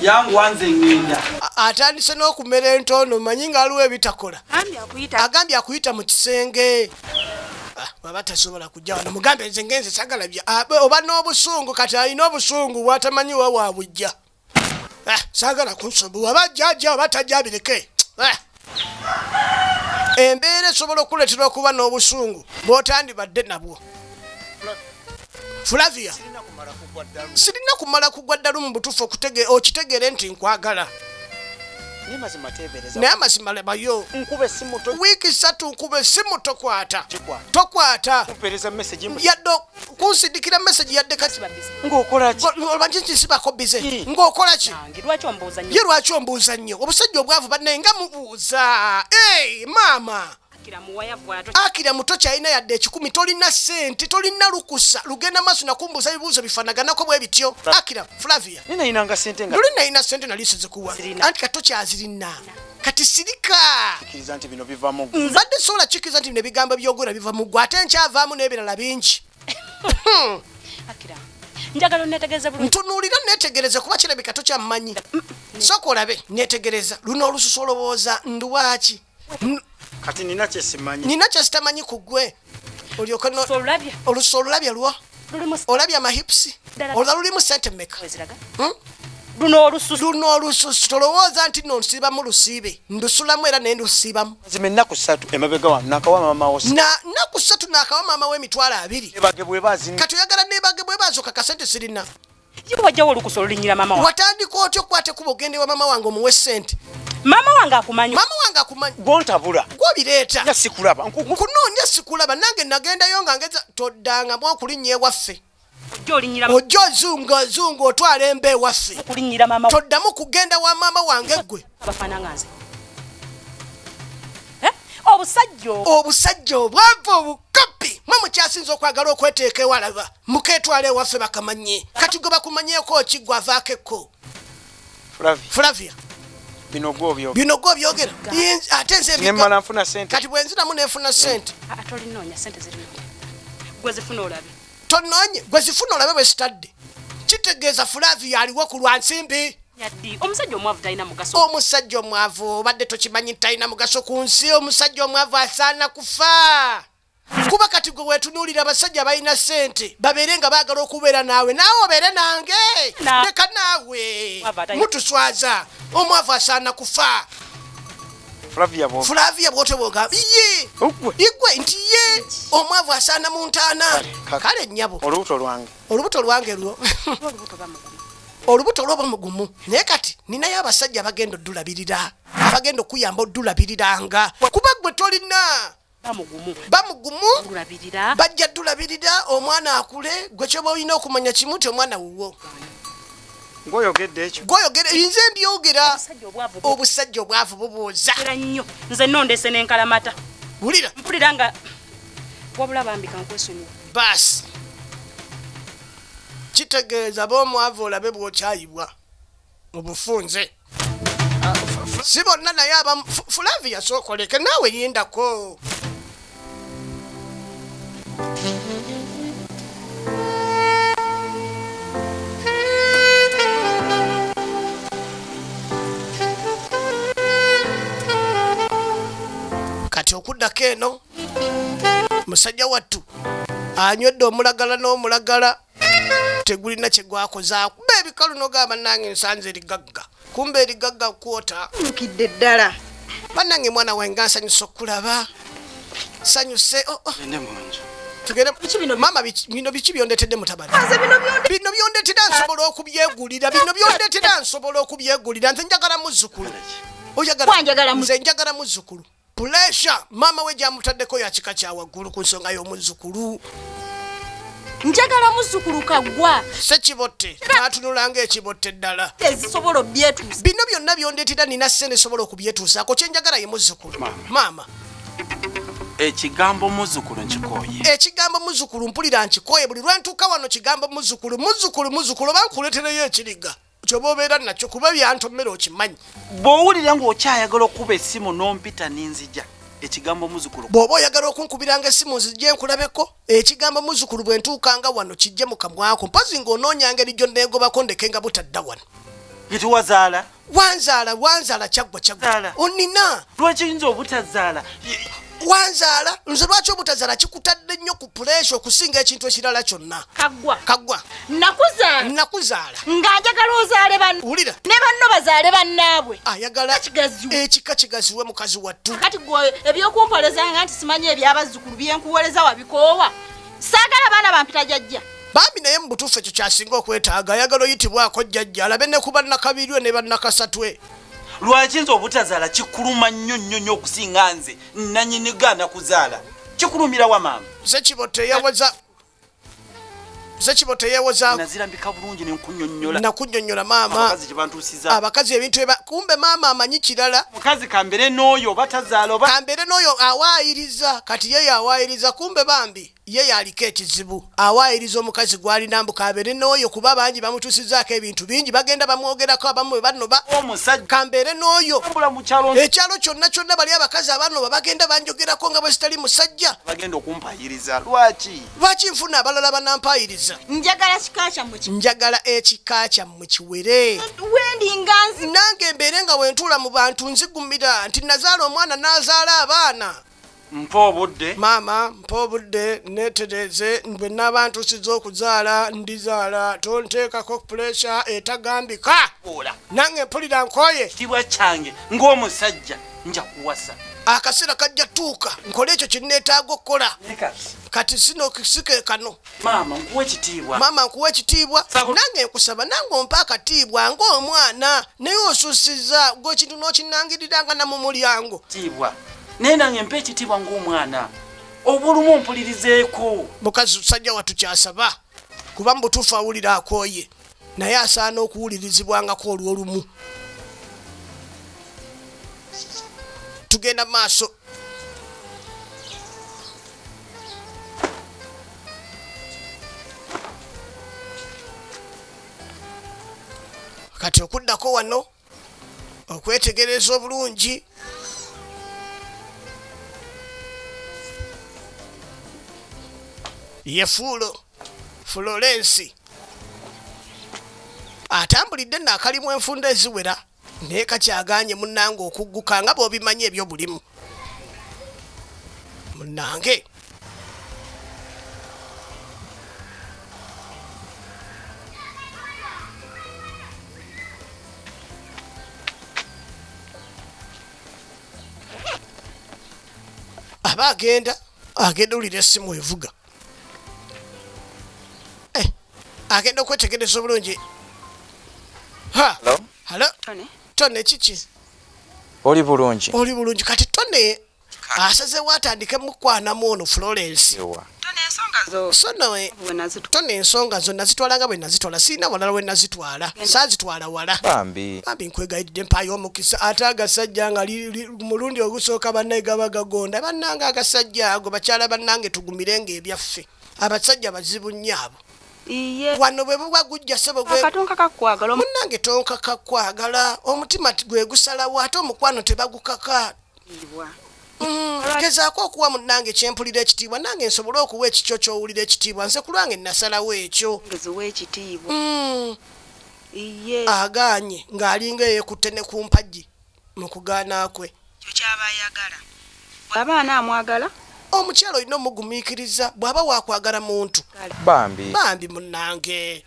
Yangu wanze ngenda. Atandise n'okumera entono manyi nga aliwo ebitakola. Agambye akuyita mu kisenge. baba tasobola kujja wano mugambe nze ngenze sagala bya oba n'obusungu kati alina obusungu bwatamanyi wa wabujja sagala kunsobu waba jjajja oba tajjabireke embeera esobola okuleetera okuba n'obusungu bw'otandibadde nabwo. Flavia sirina kumala kugwa ddalu mu butuufu okitegeere nti nkwagala naye amazima lebayo wiiki 3 nkube simu tokwata yadde kunsindikira meseji yadde kati sibako bize ng'okolaki ye lwaki ombuuza nnyo obusajja obwavu bannaye nga mubuuza maama akira muto kyalina yadde 10 tolina sente tolina lukusa lugenda maaso nakumbuuza ebibuuzo bifanaganako bwe bityo akira Flavia nina sente nali sizikuwa anti kato kyazirina kati sirika mbadde sobola kikiriza nti bino ebigambo byogera biva mu ggwe ate nkyavaamu n'ebirala bingi ntunuulira neetegereze kuba kirabika tokyammanyi sooka olabe neetegereza luno olususu olowooza nduwaaki kati nina kyesitamanyi ku ggwe olususu olulabya lwo olabya amahipusi olwa lulimu sente mmeka luno olususu tolowooza nti no nsiibamu lusiibe ndusulamu era naye ndusiibamu ennaku 3 emabega wano nakawa maama wo nnaku 3 nakawa maama we emitwalo 2 kati oyagala nebage bwe bazoka kasente sirina wajjawo olukusa olulinyira mama wange watandika otya okwate kuba ogende wa mama wange omuwe sente mama wange akumanyi gontabula gwobireeta nkunoonya sikulaba nange nagendayo nga ngeza toddanga mu okulinnya ewaffe ojja ozunga otwala emba ewaffe toddamu kugenda wa maama wange ggwe obusajja obwavu obukopi mwe mukyasinza okwagalwa okweteeka ewalaba muketwala ewaffe bakamanye kati gwe bakumanyeeko okigwa avaako ekko Flavia bino gwo byogera ate nze nemala nfuna sente kati bwenziramu nefuna sente tononye gwe zifuna olabe bwe sitadde kitegeeza Flavia aliwo ku lwa nsimbi omusajja omwavu obadde tokimanyi talina mugaso ku nsi omusajja omwavu asaana kufa kuba kati gwe weetunuulira abasajja balina sente babeere nga baagala okubeera naawe obeere nange leka naawe mutuswaza omwavu asaana kufa Flavia bwotebwoga igwe nti ye omwavu asaana mu ntaana kale nnyabo olubuto lwange lwo olubuto lwoba mugumu naye kati ninayo abasajja abagenda oddulabirira abagenda okuyamba oddulabiriranga kuba gwe tolina bamugumu bajja ddulabirira omwana akule gwe kyoba olina okumanya kimu ti omwana wuwo gw'oyogedde nze mbyogera obusajja obwavu bubuuza nze nondese n'enkalamata mpulira nga wabula bambika nkwesonyiwa baasi kitegeeza b'omwavu olabe bw'okyayibwa obufunze si bonna naye abamu Flavia sookoleke naawe yindako kati okuddako eno musajja wattu anywedde omulagala n'omulagala tegulina kyegwakoza kuba ebikalu nogamba nange nsanze erigagga kumba erigagga kwota nkidde ddala bannange mwana wange nsanyusa okulaba sanyuse mama bino biki byondetedde mutabani bino byondetera nsobola okubyegulira nze njagala muzzukulu nze njagala muzzukulu puresha mama we gyamutaddeko yakika kyawaggulu ku nsonga y'omuzzukulu njagala muzzukulu kaggwa sekibotte natunulanga ekibotte ddala ezisobola obyetuusa bino byonna byondetera nina ssente sobola okubyetuusaako kyenjagala ye muzzukulu maama ekigambo muzzukulu nkikooye ekigambo muzzukulu mpulira nkikooye buli lwentuuka wano kigambo muzzukulu oba nkuleetereyo ekiriga kyoba obeera nakyo kuba byantomera okimanyi bw'owulira ng'okyayagala okuba essimu n'ompita n'inzija ekigambo muzzukulu bw'oba oyagala okunkubiranga essimu nzijje nkulabeko ekigambo muzzukulu bwe ntuukanga wano kijje mu kamwako mpozi ng'onoonya ngeri gyo neegobako ndeke nga butadda wano yetuwazaala wanzaala kyaggwa onina lwakiyinza obutazaala wanzaala nze lwaki obutazaala kikutadde nnyo ku puleesha okusinga ekintu ekirala kyonna. Kaggwa nakuzaala nga njagala ozaale wulira ne banno bazaale bannaabwe ayagala ekika kigaziwe mukazi wattu. kati gwe ebyokumpolezanga nti simanyi ebyabazzukulu byenkuwoleza wabikoowa saagala baana bampita jjajja. Bambi naye mu butuufu ekyo kyasinga okwetaaga ayagala oyitibwako jjajja alabe ne ku bannakabirwe ne bannakasatwe. Lwaki nze obutazaala kikuluma nnyo okusinga nze nannyini gaana kuzaala kikulumira wa maama. Zekibo teyeewoza nazirambika bulungi nenkunnyonnyola nakunnyonnyola maama abakazi ebintu kumbe maama amanyi kirala. Mukazi kambere n'oyo oba tazaala oba kambere n'oyo awaayiriza kati yeye awaayiriza kumbe bambi yeye aliko ekizibu awaayiriza omukazi gw'alina mbu kambere n'oyo kuba bangi bamutuusizaako ebintu bingi bagenda bamwogerako abamu bwe bannoba omusajja kambere n'oyo mu kyalo ekyalo kyonna bali abakazi abannoba bagenda banjogerako nga bwe zitali musajja bagenda okumpayiriza. Lwaki nfuna abalala banampayiriza. Njagala kika kyammwe njagala ekika kyammwe kiwere wendi nganzi nange mbeere nga wentuula mu bantu nzigumira nti nazaala omwana n'azaala abaana. Mpa obudde maama mpa obudde neetereze bwe naaba ntuusiza okuzaala ndizaala tonteekako puleesha etagambika nange mpulira nkooye kitibwa kyange ng'omusajja nja kuwasa. Akaseera kajja tuuka nkole ekyo kye neetaaga okukola kati sike kano. Maama nkuwa ekitiibwa nange nkusaba nange ompa akatiibwa ng'omwana naye osuusiza gw'ekintu n'okinangiriranga na mu mulyango. Naye nange mpa ekitiibwa ng'omwana obulumu ompulirizeeko. Mukazi sajja wattu kyasaba kuba mu butuufu awulira akooye naye asaana okuwulirizibwangako olw'olumu. Tugenda maaso. Kati okuddako wano okwetegereza obulungi ye Florence atambulidde n'akalimu enfunda eziwera naye kakyagaanye munnange okugguka nga bw'obimanyi ebyobulimu. Munnange aba agenda owulira essimu evuga agenda okwetegereza obulungi. Halo Tone kiki? Oli bulungi kati Tone asazeewo atandike mukwanamu ono Florence. Tone ensonga zo nazitwalanga bwe nazitwala siina walala we nazitwala saazitwala wala. Bambi nkwegayidde mpaayo omukisa ate agasajja nga mulundi ogusooka bannaye gaba gagonda bannange agasajja ago bakyala bannange tugumirenga ebyaffe abasajja bazibu nnyo abo. Wano bwe buba gujja sebo munnange tonka kakwagala omutima gwe gusalawo ate omukwano tebagukaka. Gezaako okuwa munnange kyempulira ekitiibwa nange nsobole okuwa ekikyo ky'owulira ekitiibwa nze ku lwange nasalawo ekyo. Agaanye ng'alinga eyeekutte ne ku mpagi mu kugaana kwe. bw'aba anaamwagala omukyalo olina omugumiikiriza bw'aba waakwagala muntu. Bambi munnange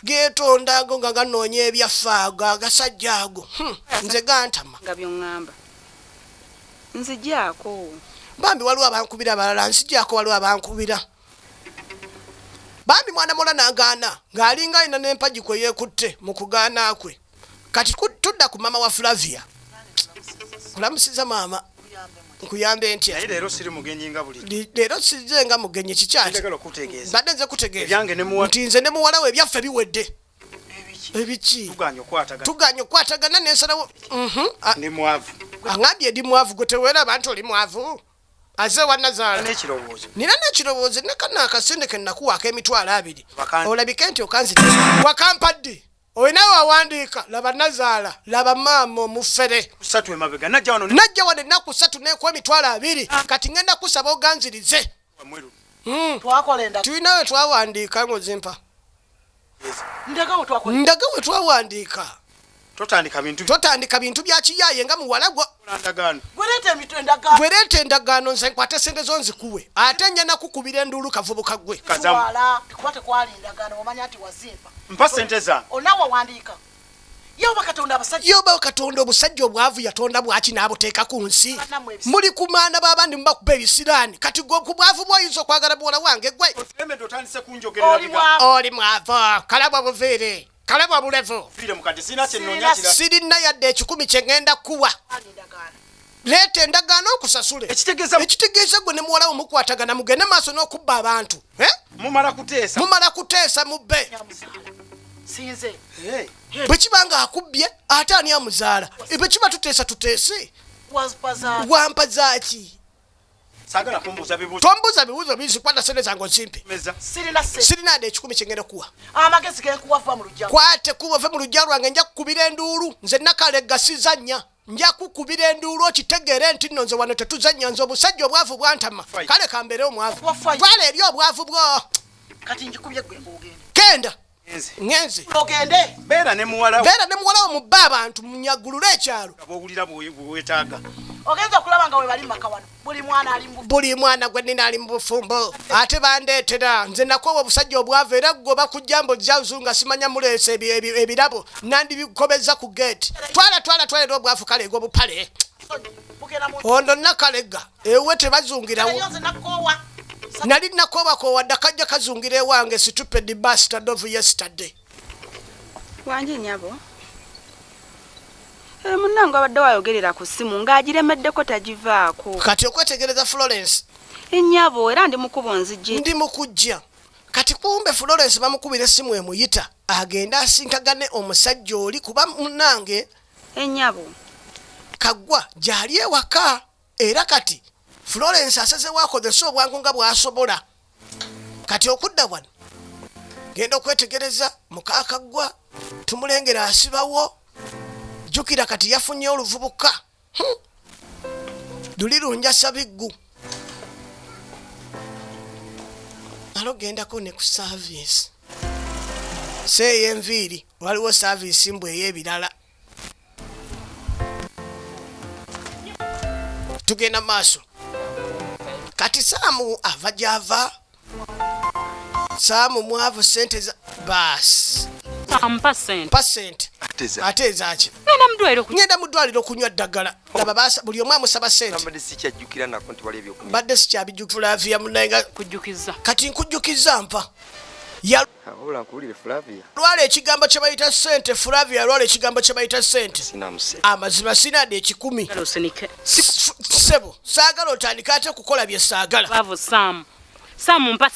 geetonda ago nga ganoonya ebyaffe ago agasajja ago nze gantama nga by'oŋŋamba nzigyako. Bambi waliwo abankubira abalala nsigyako waliwo abankubira. Bambi mwana mola n'agaana ng'alinga alina n'empagi kwe yeekutte mu kugaana kwe. Kati tudda ku maama wa Flavia. Kulamusiza maama nkuyambe ntya? Leero siri mugenyi nga buli. Leero sizze nga mugenyi kikyaki? Njagala okutegeeza. Badde nze kutegeeza. Nti nze ne muwala we ebyaffe biwedde. Ebiki? Tuganya okwatagana n'ensalawo. Ndi mwavu. Aŋambye ndi mwavu gwe teweeraba nti oli mwavu. Aze wannazaala. Nina n'ekirowoozo ne kana akasente ke nakuwaako emitwalo 2. Olabike nti okanzita. Wakampadde. Olina wawandiika laba nazaala laba maama omufere. Najja wano ennaku 3 n'ekuwa emitwalo 2. Kati ngenda kusaba oganzirize. Tulina we twawandiika ng'ozimpa. Ndaga we twawandiika. totandika bintu bya kiyaye nga muwalagwa gwerete endagaano nze nkwate sente zo nzikuwe ate nja nakukubira enduulu kavubuka gwe yoba katonda obusajja obwavu yatonda bwaki n'abuteeka ku nsi muli kumaana b'abandi mubakuba ebisiraani kati gwe ku bwavu bw'oyinza okwagala buwola wange gwe oli mwavu kalabwa buviiri kalabwa bulevu sirina yadde 10 kye ngenda kuwa leeta endagaano okusasule ekitegeeza gwe ne muwalawo mukwatagana mugende maaso n'okubba abantu mumala kuteesa mubbe bwe kiba nga akubbye ate ani amuzaala bwe kiba tuteese wampa zaaki tombuuza bibuuzo bingi kwata sente zange onsimpe sirina ade 10 kye ngenda kuwa kwate kuba ove mu lujja lwange nja kukubira enduulu nze nakale gasizannya nja kukubira enduulu okitegeere nti nno nze wano tetuzannya nze obusajja obwavu bwantama kale kambeere omwavu twala eri obwavu bwo kenda ngenze beera ne muwalawo mubbe abantu munyagulule ekyalo ogenza okulaba nga we bali maka wano buli mwana gwe nina ali mu bufumbo ate bandeetera nze nakooba obusajja obwavu era goba kujja mbojjawuzu nga simanya muleese ebirabo nandibikobeza ku geeti twala era obwavu kale eg'obupale ondo nakalega ewe tebazungirawo nali nakoobakowa dda kajja kazungira ewange stupid bastard of yesterday wanje nyabo munnange abadde wayogerera ku ssimu ng'agiremeddeko tagivaako kati okwetegereza Florence ennyabo era ndi mukubo nzijje ndi mukujja kati kumbe Florence bamukubira essimu emuyita agenda asinkagane omusajja oli kuba munnange ennyabo kaggwa gyali ewaka era kati Florence asazewo akozesa obwangu nga bw'asobola kati okudda wano genda okwetegereza mukaakaggwa tumulengera asibawo jjukira kati yafunye oluvubuka luli lunja sabiggu alogendako ne ku service seeyo enviiri waliwo service mbw ey'ebirala tugenda maaso kati Saamu ava gy'ava Saamu mwavu sente za baasi pasente ate ezaki ngenda mu ddwaliro okunywa ddagala laba buli omu amusaba sente badde sikyabijjukira Flavia munaye kati nkujjukiza mpa lwala ekigambo kye bayita sente Flavia lwala ekigambo kye bayita sente amazima sinadde 10 sebo saagala otandika ate kukola bye saagala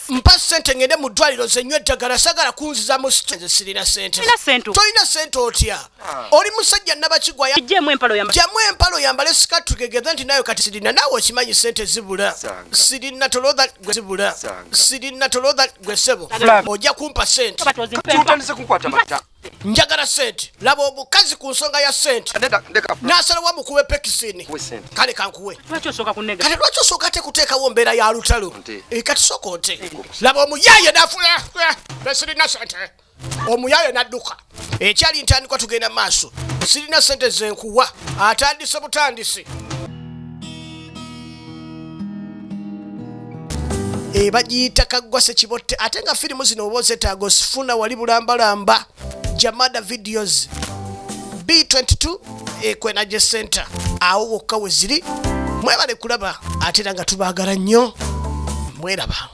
mpa sente ngende mu ddwaliro zenywa eddagala sagala kunziza mu nze sirina sente tolina sente otya oli musajja nabakigwa jjamu empalo yambale sikatu tugegeze nti nayo kati sirina naawe okimanyi sente zibula sirina tolooza gwe zibula sirina tolooza gwe sebo ojja kumpa sente njagala sente laba omukazi ku nsonga ya sente n'asalawo mukuwe pekisini kale kankuwe kati lwaki osooka ate kuteekawo mbeera ya lutalo kati sooka onte laba omuyaaye nafula sirina sente omuyaaye n'adduka ekyali ntandikwa tugenda maaso sirina sente zenkuwa atandise butandisi bagiyita kaggwa sekibotte ate nga firimu zino oba ozetaaga osifuna wali bulambalamba Jamada Videos B22 Ekwenaje Center awo wokka we ziri mwebale kulaba ate nga tubaagala nnyo mweraba